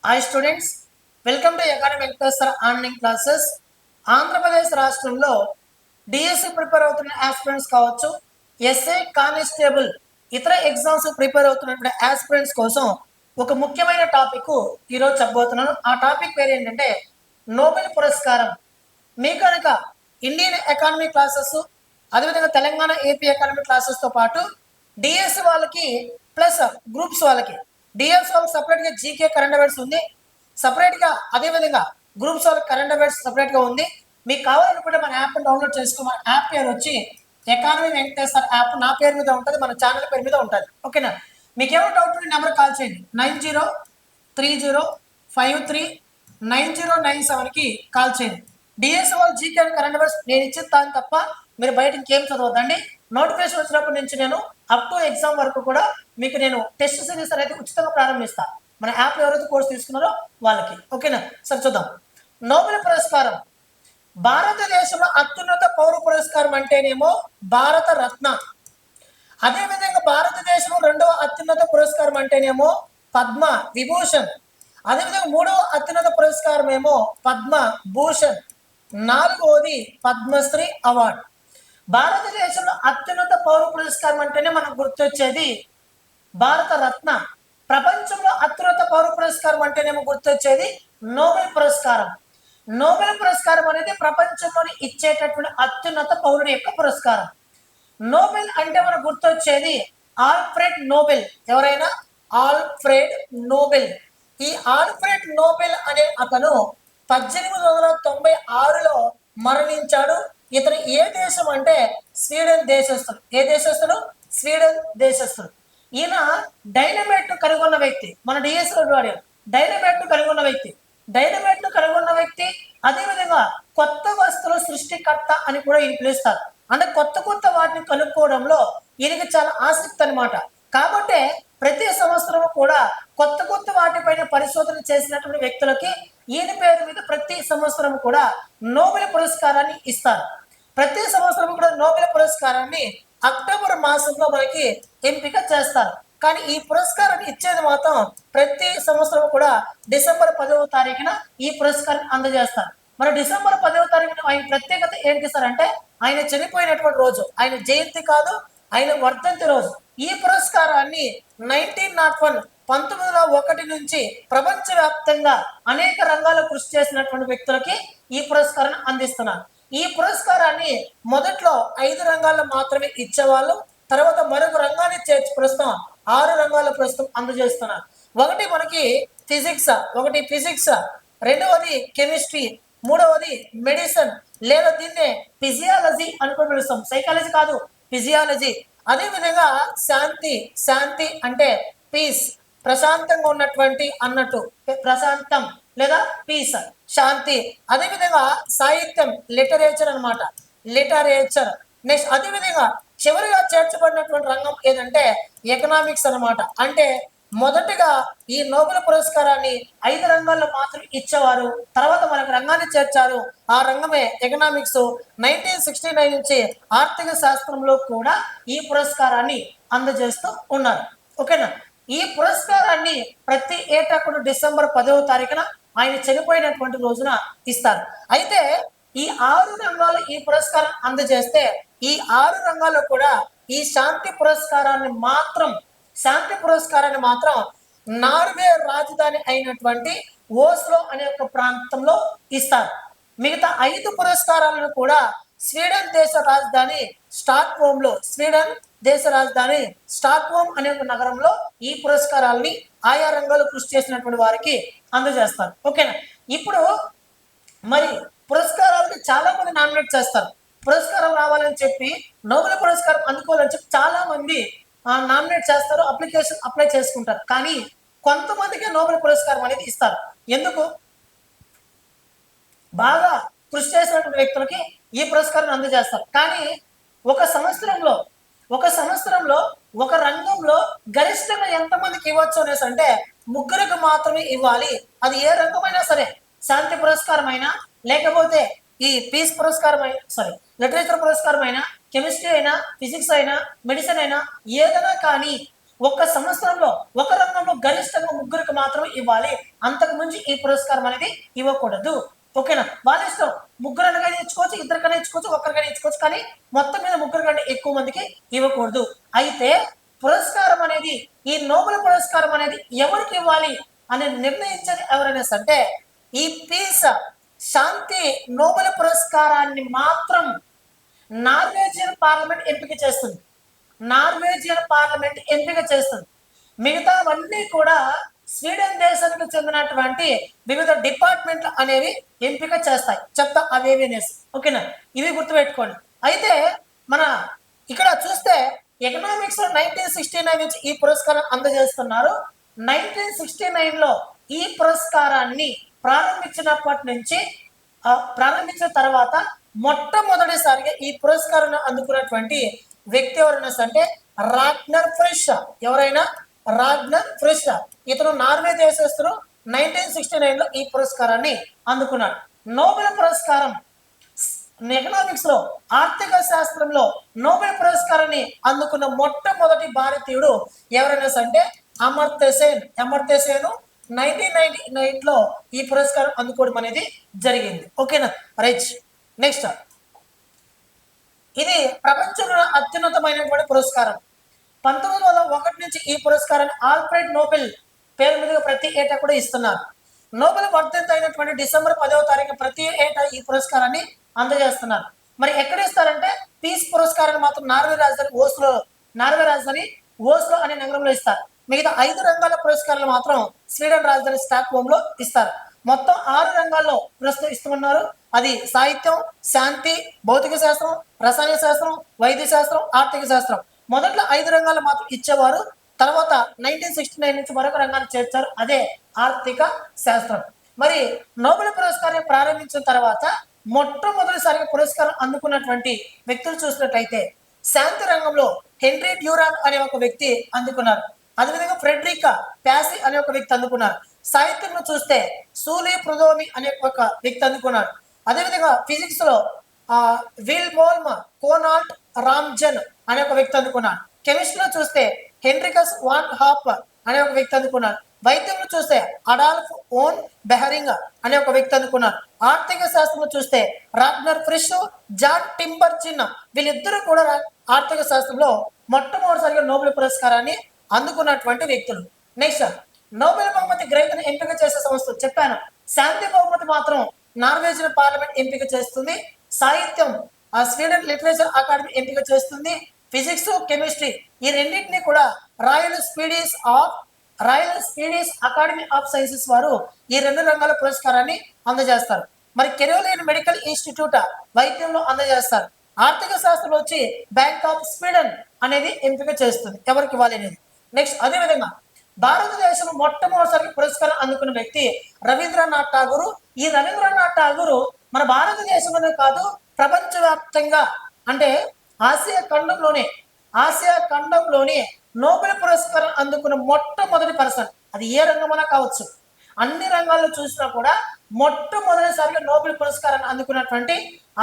Hi students, welcome to academy Venkateswara online classes. Andhra Pradesh రాష్ట్రంలో DSC prepare అవుతున్న aspirants కావచ్చు, SI constable ఇతర ఎగ్జామ్స్ ప్రిపేర్ అవుతున్నటువంటి ఆస్పిరెంట్స్ కోసం ఒక ముఖ్యమైన టాపిక్ ఈరోజు చెప్పబోతున్నాను. ఆ టాపిక్ పేరు ఏంటంటే నోబెల్ పురస్కారం. మీకు కనుక ఇండియన్ ఎకానమీ క్లాసెస్, అదేవిధంగా తెలంగాణ ఏపీ ఎకానమీ క్లాసెస్తో పాటు డిఎస్సి వాళ్ళకి ప్లస్ గ్రూప్స్ వాళ్ళకి డిఎస్ వాళ్ళకి సపరేట్గా జీకే కరెంట్ అఫైర్స్ ఉంది, సపరేట్గా అదేవిధంగా గ్రూప్స్ వాళ్ళకి కరెంట్ అఫైర్స్ సపరేట్గా ఉంది. మీకు కావాలనుకుంటే మన యాప్ డౌన్లోడ్ చేసుకోమని. యాప్ పేరు వచ్చి ఎకానమీ వెంకటేశ్వర యాప్. నా పేరు మీద ఉంటుంది, మన ఛానల్ పేరు మీద ఉంటుంది. ఓకేనా? మీకు ఏమైనా డౌట్ ఉంటే నెంబర్ కాల్ చేయండి. 9030539097కి కాల్ చేయండి. డిఎస్ వాళ్ళు జీకే కరెంట్ అఫైర్స్ నేను ఇచ్చేస్తాను తప్ప మీరు బయట ఇంకేం చదవద్దండి. నోటిఫికేషన్ వచ్చినప్పటి నుంచి నేను అప్ టు ఎగ్జామ్ వరకు కూడా మీకు నేను టెస్ట్ సిరీస్ అనేది ఉచితంగా ప్రారంభిస్తాను. మన యాప్ ఎవరైతే కోర్స్ తీసుకున్నారో వాళ్ళకి. ఓకేనా? సరే చూద్దాం. నోబెల్ పురస్కారం. భారతదేశంలో అత్యున్నత పౌర పురస్కారం అంటేనేమో భారత రత్న. అదేవిధంగా భారతదేశంలో రెండవ అత్యున్నత పురస్కారం అంటేనేమో పద్మ విభూషణ్. అదేవిధంగా మూడవ అత్యున్నత పురస్కారం ఏమో పద్మ భూషణ్. నాలుగవది పద్మశ్రీ అవార్డు. భారతదేశంలో అత్యున్నత పౌర పురస్కారం అంటేనే మనకు గుర్తొచ్చేది భారత రత్న. ప్రపంచంలో అత్యున్నత పౌర పురస్కారం అంటేనేమో గుర్తొచ్చేది నోబెల్ పురస్కారం. నోబెల్ పురస్కారం అనేది ప్రపంచంలోని ఇచ్చేటటువంటి అత్యున్నత పౌరుడి యొక్క పురస్కారం. నోబెల్ అంటే మనకు గుర్తొచ్చేది ఆల్ఫ్రెడ్ నోబెల్. ఎవరైనా ఆల్ఫ్రెడ్ నోబెల్. ఈ ఆల్ఫ్రెడ్ నోబెల్ అనే అతను 1896లో మరణించాడు. ఇతను ఏ దేశం అంటే స్వీడన్ దేశస్థుడు. ఏ దేశస్థుడు? స్వీడన్ దేశస్థుడు. ఈయన డైనమైట్ ను కనుగొన్న వ్యక్తి. మన డిఎస్లో డైనమైట్ ను కనుగొన్న వ్యక్తి. డైనమైట్ ను కనుగొన్న వ్యక్తి. అదేవిధంగా కొత్త వస్తువుల సృష్టికర్త అని కూడా ఈయన పిలుస్తారు. అంటే కొత్త కొత్త వాటిని కనుక్కోవడంలో ఈయనకి చాలా ఆసక్తి అనమాట. కాబట్టి ప్రతి సంవత్సరం కూడా కొత్త కొత్త వాటిపైన పరిశోధన చేసినటువంటి వ్యక్తులకి ఈయన పేరు మీద ప్రతి సంవత్సరం కూడా నోబెల్ పురస్కారాన్ని ఇస్తారు. ప్రతి సంవత్సరం కూడా నోబెల్ పురస్కారాన్ని అక్టోబర్ మాసంలో మనకి ఎంపిక చేస్తారు. కానీ ఈ పురస్కారాన్ని ఇచ్చేది మాత్రం ప్రతి సంవత్సరం కూడా డిసెంబర్ 10వ తారీఖున ఈ పురస్కారాన్ని అందజేస్తారు. మరి డిసెంబర్ 10వ తారీఖున ఆయన ప్రత్యేకత ఏంటి సార్ అంటే ఆయన చనిపోయినటువంటి రోజు. ఆయన జయంతి కాదు, ఆయన వర్ధంతి రోజు. ఈ పురస్కారాన్ని 1901 నుంచి ప్రపంచవ్యాప్తంగా అనేక రంగాల్లో కృషి చేసినటువంటి వ్యక్తులకి ఈ పురస్కారాన్ని అందిస్తున్నారు. ఈ పురస్కారాన్ని మొదట్లో 5 రంగాల్లో మాత్రమే ఇచ్చేవాళ్ళు. తర్వాత మరొక రంగాన్ని చేర్చి ప్రస్తుతం 6 రంగాల ప్రస్తుతం అందజేస్తున్నారు. ఒకటి మనకి ఫిజిక్స్, రెండవది కెమిస్ట్రీ, మూడవది మెడిసిన్ లేదా దీన్నే ఫిజియాలజీ అనుకుని పిలుస్తాం. సైకాలజీ కాదు, ఫిజియాలజీ. అదేవిధంగా శాంతి అంటే పీస్, ప్రశాంతంగా ఉన్నటువంటి అన్నట్టు. ప్రశాంతం లేదా పీస్, శాంతి. అదేవిధంగా సాహిత్యం, లిటరేచర్ అనమాట. లిటరేచర్. నెక్స్ట్ అదేవిధంగా చివరిగా చేర్చబడినటువంటి రంగం ఏదంటే ఎకనామిక్స్ అనమాట. అంటే మొదటిగా ఈ నోబెల్ పురస్కారాన్ని 5 రంగాల్లో మాత్రం ఇచ్చేవారు. తర్వాత మనకు రంగాన్ని చేర్చారు. ఆ రంగమే ఎకనామిక్స్. 1969 నుంచి ఆర్థిక శాస్త్రంలో కూడా ఈ పురస్కారాన్ని అందజేస్తూ ఉన్నారు. ఓకేనా? ఈ పురస్కారాన్ని ప్రతి ఏటా కూడా డిసెంబర్ 10వ తారీఖున ఆయన చనిపోయినటువంటి రోజున ఇస్తారు. అయితే ఈ 6 రంగాలు ఈ పురస్కారం అందజేస్తే ఈ 6 రంగాల్లో కూడా ఈ శాంతి పురస్కారాన్ని మాత్రం నార్వే రాజధాని అయినటువంటి ఓస్లో అనే ఒక ప్రాంతంలో ఇస్తారు. మిగతా 5 పురస్కారాలను కూడా స్వీడన్ దేశ రాజధాని స్టాక్హోమ్ అనే ఒక నగరంలో ఈ పురస్కారాలని ఆయా రంగాల్లో కృషి చేసినటువంటి వారికి అందజేస్తారు. ఓకేనా? ఇప్పుడు మరి పురస్కారాలకి చాలా మంది నామినేట్ చేస్తారు. పురస్కారం రావాలని చెప్పి, నోబెల్ పురస్కారం అందుకోవాలని చెప్పి చాలా మంది నామినేట్ చేస్తారు, అప్లై చేసుకుంటారు. కానీ కొంతమందికి నోబెల్ పురస్కారం అనేది ఇస్తారు. ఎందుకు? బాగా కృషి చేసినటువంటి వ్యక్తులకి ఈ పురస్కారం అందజేస్తారు. కానీ ఒక సంవత్సరంలో ఒక రంగంలో గరిష్టంగా ఎంతమందికి ఇవ్వచ్చు అనేసి అంటే 3కి మాత్రమే ఇవ్వాలి. అది ఏ రంగమైనా సరే, శాంతి పురస్కారం అయినా, లేకపోతే ఈ పీస్ పురస్కారం అయినా, లిటరేచర్ పురస్కారం అయినా, కెమిస్ట్రీ అయినా, ఫిజిక్స్ అయినా, మెడిసిన్ అయినా, ఏదైనా కానీ ఒక సంవత్సరంలో ఒక రంగంలో గరిష్టంగా ముగ్గురికి మాత్రమే ఇవ్వాలి, అంతకు మించి ఈ పురస్కారం అనేది ఇవ్వకూడదు. ఓకేనా? వాళ్ళ ఇష్టం, ముగ్గురనగానే ఇచ్చుకోవచ్చు, ఇద్దరికైనా ఇచ్చుకోవచ్చు, ఒక్కరికైనా ఇచ్చుకోవచ్చు, కానీ మొత్తం మీద ముగ్గురు కంటే ఎక్కువ మందికి ఇవ్వకూడదు. అయితే పురస్కారం అనేది, ఈ నోబెల్ పురస్కారం అనేది ఎవరికి ఇవ్వాలి అని నిర్ణయించేది ఎవరైనా అంటే ఈ పీస్ శాంతి నోబెల్ పురస్కారాన్ని మాత్రం నార్వేజియన్ పార్లమెంట్ ఎంపిక చేస్తుంది. నార్వేజియన్ పార్లమెంట్ ఎంపిక చేస్తుంది. మిగతావన్నీ కూడా స్వీడన్ దేశానికి చెందినటువంటి వివిధ డిపార్ట్మెంట్లు అనేవి ఎంపిక చేస్తాయి. చెప్తా అవేవినేసి. ఓకేనా? ఇవి గుర్తుపెట్టుకోండి. అయితే మన ఇక్కడ చూస్తే ఎకనామిక్స్ లో 1969 నుంచి ఈ పురస్కారం అందజేస్తున్నారు. 1969లో ఈ పురస్కారాన్ని ప్రారంభించినప్పటి నుంచి ప్రారంభించిన తర్వాత మొట్టమొదటిసారిగా ఈ పురస్కారాన్ని అందుకున్నటువంటి వ్యక్తి ఎవరైనా అంటే రాగ్నర్ ఫ్రిష్. ఎవరైనా రాగ్నర్ ఫ్రిష్. ఇతను నార్వే దేశస్తుడు. 1969లో ఈ పురస్కారాన్ని అందుకున్నాడు. నోబెల్ పురస్కారం ఎకనామిక్స్ లో, ఆర్థిక శాస్త్రంలో నోబెల్ పురస్కారాన్ని అందుకున్న మొట్టమొదటి భారతీయుడు ఎవరైనా అంటే అమర్త్య సేన్. అమర్త్య సేన్ 1998లో ఈ పురస్కారం అందుకోవడం అనేది జరిగింది. ఓకేనా? రైట్. నెక్స్ట్, ఇది ప్రపంచంలో అత్యున్నతమైనటువంటి పురస్కారం. 1901 నుంచి ఈ పురస్కారాన్ని ఆల్ఫ్రెడ్ నోబెల్ పేరు మీదుగా ప్రతి ఏటా కూడా ఇస్తున్నారు. నోబెల్ వర్ధంతి అయినటువంటి డిసెంబర్ 10వ తారీఖు ప్రతి ఏటా ఈ పురస్కారాన్ని అందజేస్తున్నారు. మరి ఎక్కడ ఇస్తారంటే పీస్ పురస్కారాన్ని మాత్రం నార్వే రాజధాని ఓస్లో అనే నగరంలో ఇస్తారు. మిగతా 5 రంగాల పురస్కారాలు మాత్రం స్వీడన్ రాజధాని స్టాక్హోమ్ లో ఇస్తారు. మొత్తం 6 రంగాల్లో ప్రస్తుతం ఇస్తున్నారు. అది సాహిత్యం, శాంతి, భౌతిక శాస్త్రం, రసాయన శాస్త్రం, వైద్య శాస్త్రం, ఆర్థిక శాస్త్రం. మొదట్లో 5 రంగాలు మాత్రం ఇచ్చేవారు. తర్వాత 1969 నుంచి మరొక రంగాన్ని చేర్చారు, అదే ఆర్థిక శాస్త్రం. మరి నోబెల్ పురస్కారం ప్రారంభించిన తర్వాత మొట్టమొదటిసారిగా పురస్కారం అందుకున్నటువంటి వ్యక్తులు చూసినట్లయితే శాంతి రంగంలో హెన్రీ డ్యూరాన్ అనే ఒక వ్యక్తి అందుకున్నారు. అదేవిధంగా ఫ్రెడరికా ప్యాసి అనే ఒక వ్యక్తి అందుకున్నారు. సాహిత్యంలో చూస్తే సూలి ప్రుదోమి అనే ఒక వ్యక్తి అందుకున్నాడు. అదేవిధంగా ఫిజిక్స్ లో విల్మోల్మ్ కోనాల్ట్ రామ్జన్ అనే ఒక వ్యక్తి అందుకున్నాడు. కెమిస్ట్రీలో చూస్తే హెన్రికస్ వాన్ హాప్ అనే ఒక వ్యక్తి అందుకున్నాడు. వైద్యంలో చూస్తే అడాల్ఫ్ ఓన్ బెహరింగ్ అనే ఒక వ్యక్తి అందుకున్నారు. ఆర్థిక శాస్త్రంలో చూస్తే రాగ్నర్ ఫ్రిష్, జాన్ టింబర్చిన్, వీళ్ళిద్దరూ కూడా ఆర్థిక శాస్త్రంలో మొట్టమొదటిసారిగా నోబెల్ పురస్కారాన్ని అందుకున్నటువంటి వ్యక్తులు. నెక్స్ట్, నోబెల్ బహుమతి గ్రహీతను ఎంపిక చేసే సంస్థ చెప్పాను. శాంతి బహుమతి మాత్రం నార్వేజియన్ పార్లమెంట్ ఎంపిక చేస్తుంది. సాహిత్యం స్వీడన్ లిటరేచర్ అకాడమీ ఎంపిక చేస్తుంది. ఫిజిక్స్, కెమిస్ట్రీ ఈ రెండింటినీ కూడా royal Swedish academy of sciences వారు ఈ 2 రంగాల పురస్కారాన్ని అందజేస్తారు. మరి కెరోలిన్ మెడికల్ ఇన్స్టిట్యూట్ వైద్యంలో అందజేస్తారు. ఆర్థిక శాస్త్రంలో వచ్చి బ్యాంక్ ఆఫ్ స్వీడన్ అనేది ఎంపిక చేస్తుంది ఎవరికి ఇవ్వాలి అనేది. నెక్స్ట్, అదేవిధంగా భారతదేశంలో మొట్టమొదటిసారి పురస్కారం అందుకున్న వ్యక్తి రవీంద్రనాథ్ ఠాగూర్. ఈ రవీంద్రనాథ్ ఠాగూర్ మన భారతదేశంలోనే కాదు, ప్రపంచవ్యాప్తంగా అంటే ఆసియా ఖండంలోనే నోబెల్ పురస్కారం అందుకున్న మొట్టమొదటి పర్సన్. అది ఏ రంగమైనా కావచ్చు. అన్ని రంగాల్లో చూసినా కూడా మొట్టమొదటిసారిగా నోబెల్ పురస్కారాన్ని అందుకున్నటువంటి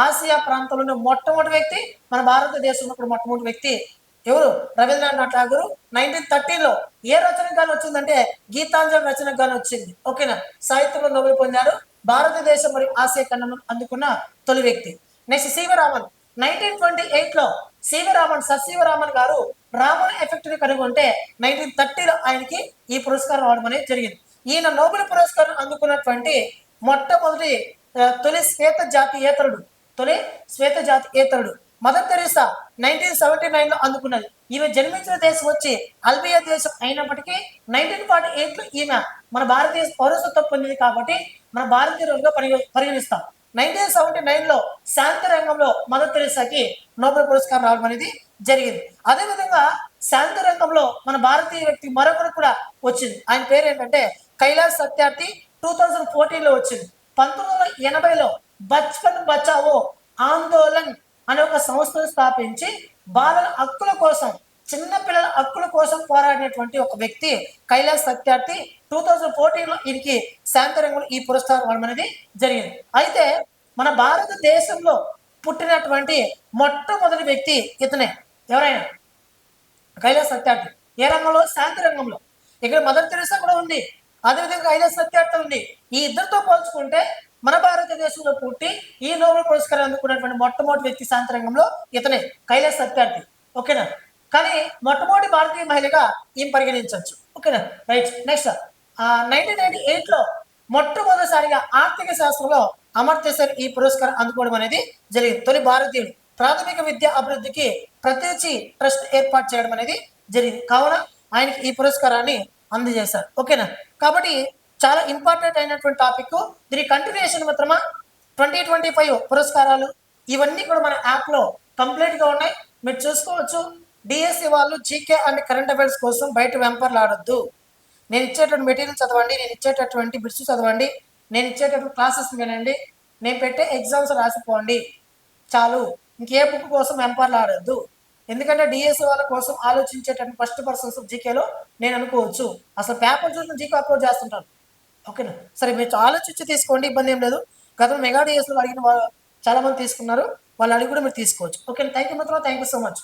ఆసియా ప్రాంతంలోని మొట్టమొదటి వ్యక్తి, మన భారతదేశంలో కూడా మొట్టమొదటి వ్యక్తి ఎవరు? రవీంద్రనాథ్ ఠాగూర్. 1913లో ఏ రచనకు గాను వచ్చిందంటే గీతాంజలి రచనకు గాను వచ్చింది. ఓకేనా? సాహిత్యంలో నోబెల్ పొందారు. భారతదేశం మరియు ఆసియా ఖండంలో అందుకున్న తొలి వ్యక్తి. Next, C V Raman. 1928లో సర్ సివి రామన్ గారు రామన్ ఎఫెక్ట్ ని కనుగొంటే 1930లో ఆయనకి ఈ పురస్కారం రావడం అనేది జరిగింది. ఈయన నోబెల్ పురస్కారం అందుకున్నటువంటి మొట్టమొదటి తొలి శ్వేత జాతీయేతరుడు. Mother Teresa 1979లో అందుకున్నది. ఈమె జన్మించిన దేశం వచ్చి అల్బియా దేశం అయినప్పటికీ 1948లో ఈమె మన భారతదేశ పౌరసత్వం పొందింది కాబట్టి మన భారతీయులుగా పరిగణిస్తాం. 1979లో శాంతి రంగంలో మదర్ తెరీసాకి నోబెల్ పురస్కారం రావడం అనేది జరిగింది. అదేవిధంగా శాంతి రంగంలో మన భారతీయ వ్యక్తి మరొకరు కూడా వచ్చింది. ఆయన పేరు ఏంటంటే కైలాస్ సత్యార్థి. 2014లో వచ్చింది. 1980లో బచ్పన్ బచావో ఆందోళన్ అనే ఒక సంస్థను స్థాపించి బాలల హక్కుల కోసం, చిన్నపిల్లల హక్కుల కోసం పోరాడినటువంటి ఒక వ్యక్తి కైలాస్ సత్యార్థి. 2014లో ఈయనకి శాంతి రంగంలో ఈ పురస్కారం రావడం అనేది జరిగింది. అయితే మన భారతదేశంలో పుట్టినటువంటి మొట్టమొదటి వ్యక్తి ఇతనే. ఎవరైనా కైలాస్ సత్యార్థి. ఏ రంగంలో? శాంతి రంగంలో. ఇక్కడ మదర్ తెరెసా కూడా ఉంది, అదేవిధంగా కైలాస్ సత్యార్థి ఉంది. ఈ ఇద్దరితో పోల్చుకుంటే మన భారతదేశంలో పుట్టి ఈ నోబెల్ పురస్కారం అందుకున్నటువంటి మొట్టమొదటి వ్యక్తి శాంతి రంగంలో ఇతనే, కైలాస్ సత్యార్థి. ఓకేనా? కానీ మొట్టమొదటి భారతీయ మహిళగా ఈమె పరిగణించవచ్చు. ఓకేనా? రైట్. నెక్స్ట్ 1998లో మొట్టమొదటిసారిగా ఆర్థిక శాస్త్రంలో అమర్త్య సేన్ ఈ పురస్కారం అందుకోవడం అనేది జరిగింది. తొలి భారతీయుడు ప్రాథమిక విద్యా అభివృద్ధికి ప్రత్యేకి ట్రస్ట్ ఏర్పాటు చేయడం అనేది జరిగింది. కావున ఆయనకి ఈ పురస్కారాన్ని అందజేశారు. ఓకేనా? కాబట్టి చాలా ఇంపార్టెంట్ అయినటువంటి టాపిక్. దీని కంటిన్యూషన్ మిత్రమా 2025 పురస్కారాలు ఇవన్నీ కూడా మన యాప్లో కంప్లీట్గా ఉన్నాయి, మీరు చూసుకోవచ్చు. డిఎస్సి వాళ్ళు జీకే అండ్ కరెంట్ అఫైర్స్ కోసం బయట వెంపర్లు ఆడొద్దు. నేను ఇచ్చేటువంటి మెటీరియల్ చదవండి, నేను ఇచ్చేటటువంటి బిట్స్ చదవండి, నేను ఇచ్చేటటువంటి క్లాసెస్ వినండి, నేను పెట్టే ఎగ్జామ్స్ రాసిపోండి చాలు. ఇంకే బుక్ కోసం వెంపర్లు ఆడొద్దు. ఎందుకంటే డిఎస్సి వాళ్ళ కోసం ఆలోచించేటటువంటి ఫస్ట్ పర్సన్స్ జీకేలో నేను అనుకోవచ్చు. అసలు పేపర్ చూసిన జీకే అప్లోడ్ చేస్తుంటాను. ఓకేనా? సరే, మీరు ఆలోచించి తీసుకోండి, ఇబ్బంది ఏం లేదు. గతంలో మెగా డిఎస్లో అడిగిన చాలా మంది తీసుకున్నారు, వాళ్ళు అడిగి కూడా మీరు తీసుకోవచ్చు. ఓకే, థ్యాంక్ యూ మిత్రులు, థ్యాంక్ యూ సో మచ్.